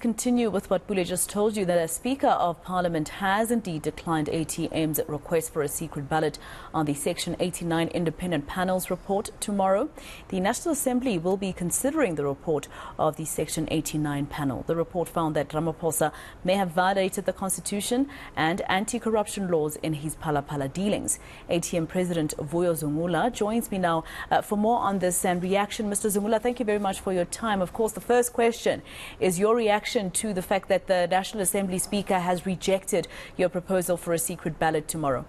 Continue with what Bule just told you, that a Speaker of Parliament has indeed declined ATM's request for a secret ballot on the Section 89 Independent Panel's report tomorrow. The National Assembly will be considering the report of the Section 89 panel. The report found that Ramaphosa may have violated the Constitution and anti-corruption laws in his Phala dealings. ATM President Vuyo Zungula joins me now for more on this and reaction. Mr. Zungula, thank you very much for your time. Of course, the first question is your reaction to the fact that the National Assembly Speaker has rejected your proposal for a secret ballot tomorrow.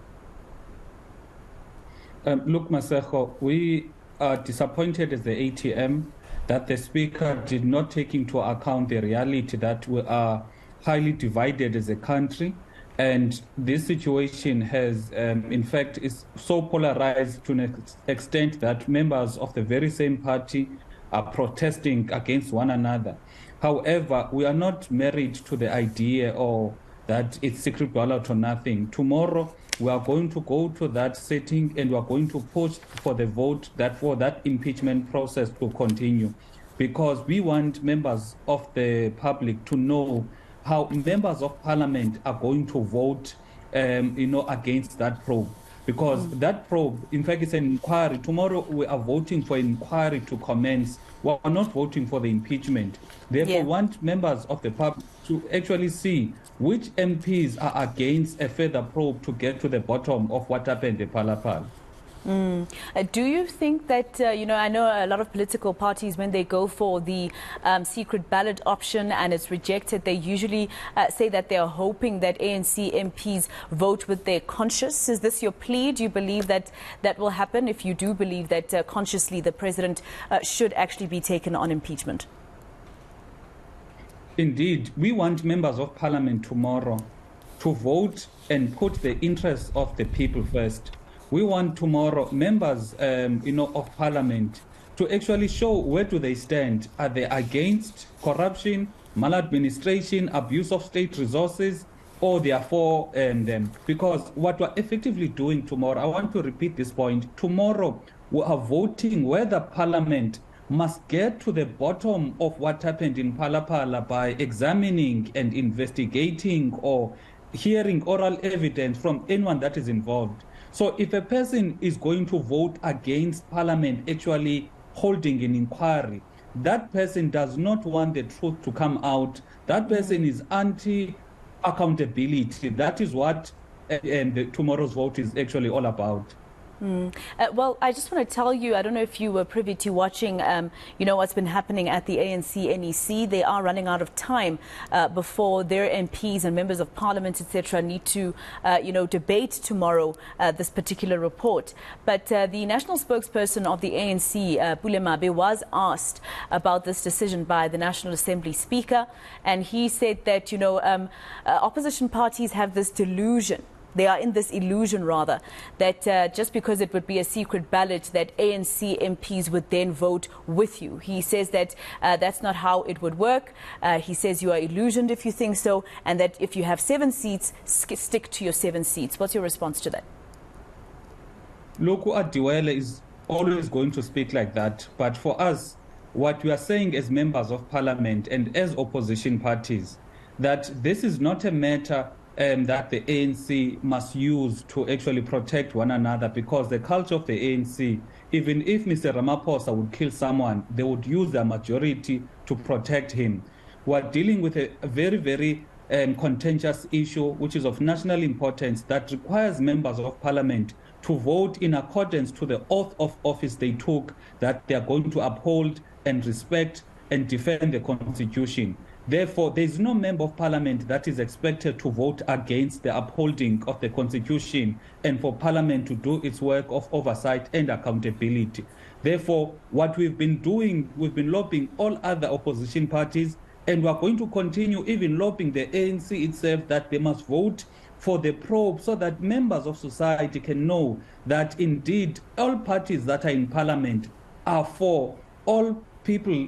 Look, Masejo, we are disappointed as the ATM that the Speaker did not take into account the reality that we are highly divided as a country. And this situation has, in fact, is so polarized to an extent that members of the very same party are protesting against one another. However, we are not married to the idea or that it's secret ballot or nothing. Tomorrow, we are going to go to that setting and we are going to push for the vote for that impeachment process to continue, because we want members of the public to know how members of parliament are going to vote, against that probe. Because that probe, in fact, it's an inquiry. Tomorrow we are voting for an inquiry to commence. We are not voting for the impeachment. Therefore, want members of the public to actually see which MPs are against a further probe to get to the bottom of what happened in Phala. Do you think that, I know a lot of political parties, when they go for the secret ballot option and it's rejected, they usually say that they are hoping that ANC MPs vote with their conscience. Is this your plea? Do you believe that that will happen if you do believe that consciously the president should actually be taken on impeachment? Indeed, we want members of parliament tomorrow to vote and put the interests of the people first. We want tomorrow members, of parliament to actually show where do they stand. Are they against corruption, maladministration, abuse of state resources, or they are for them? Because what we're effectively doing tomorrow, I want to repeat this point, tomorrow we are voting whether parliament must get to the bottom of what happened in Phala by examining and investigating or hearing oral evidence from anyone that is involved. So if a person is going to vote against Parliament actually holding an inquiry, that person does not want the truth to come out. That person is anti-accountability. That is what tomorrow's vote is actually all about. Well, I just want to tell you, I don't know if you were privy to watching, what's been happening at the ANC NEC. They are running out of time before their MPs and members of parliament, etc., need to, debate tomorrow this particular report. But the national spokesperson of the ANC, Bule Mabe, was asked about this decision by the National Assembly Speaker, and he said that, opposition parties have this delusion. They are in this illusion, rather, that just because it would be a secret ballot, that ANC MPs would then vote with you. He says that that's not how it would work. He says you are illusioned if you think so, and that if you have 7 seats, stick to your 7 seats. What's your response to that? Loku Adiwele is always going to speak like that. But for us, what we are saying as members of parliament and as opposition parties, that this is not a matter that the ANC must use to actually protect one another, because the culture of the ANC, even if Mr. Ramaphosa would kill someone, they would use their majority to protect him. We're dealing with a very, very contentious issue, which is of national importance, that requires members of parliament to vote in accordance to the oath of office they took, that they are going to uphold and respect and defend the Constitution. Therefore, there is no member of parliament that is expected to vote against the upholding of the Constitution and for parliament to do its work of oversight and accountability. Therefore, what we've been doing, we've been lobbying all other opposition parties, and we're going to continue even lobbying the ANC itself that they must vote for the probe, so that members of society can know that indeed all parties that are in parliament are for all people,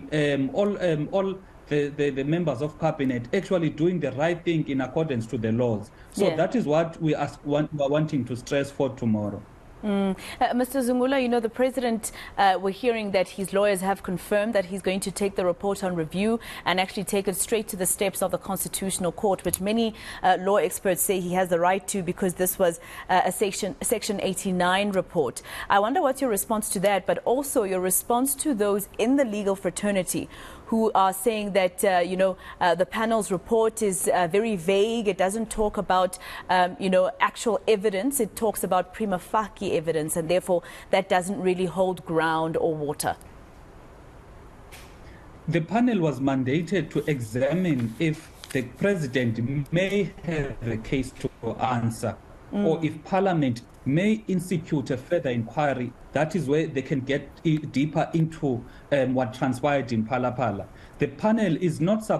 the members of cabinet actually doing the right thing in accordance to the laws. So that is what we are wanting to stress for tomorrow. Mr. Zungula, the president, we're hearing that his lawyers have confirmed that he's going to take the report on review and actually take it straight to the steps of the Constitutional Court, which many law experts say he has the right to because this was a Section 89 report. I wonder what's your response to that, but also your response to those in the legal fraternity who are saying that, the panel's report is very vague. It doesn't talk about, actual evidence. It talks about prima facie evidence, and therefore that doesn't really hold ground or water. The panel was mandated to examine if the president may have a case to answer or if Parliament may institute a further inquiry. That is where they can get deeper into what transpired in Phala. The panel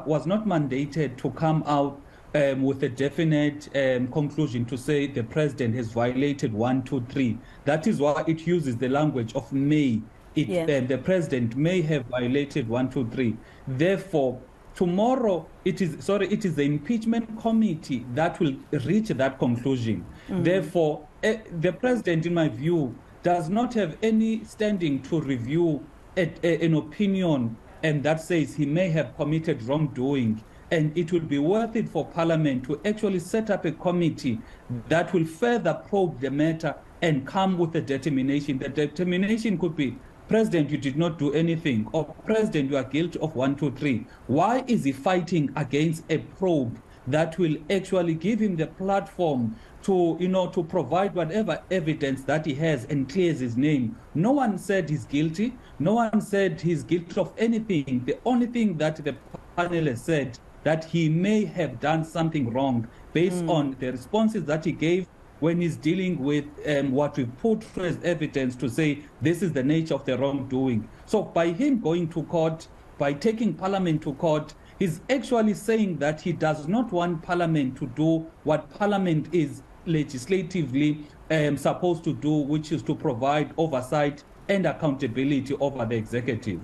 was not mandated to come out with a definite conclusion to say the president has violated 1, 2, 3. That is why it uses the language of may. The president may have violated 1, 2, 3. Therefore, tomorrow it is the impeachment committee that will reach that conclusion. Therefore, the president, in my view, does not have any standing to review an opinion and that says he may have committed wrongdoing. And it will be worth it for Parliament to actually set up a committee that will further probe the matter and come with a determination. The determination could be, President, you did not do anything, or President, you are guilty of 1, 2, 3. Why is he fighting against a probe that will actually give him the platform to provide whatever evidence that he has and clears his name? No one said he's guilty. No one said he's guilty of anything. The only thing that the panel has said that he may have done something wrong based on the responses that he gave when he's dealing with what we put as evidence to say this is the nature of the wrongdoing. So by him going to court, by taking Parliament to court, he's actually saying that he does not want Parliament to do what Parliament is legislatively supposed to do, which is to provide oversight and accountability over the executive.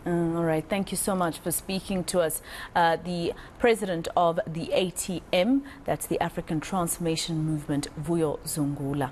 All right. Thank you so much for speaking to us. The president of the ATM, that's the African Transformation Movement, Vuyo Zungula.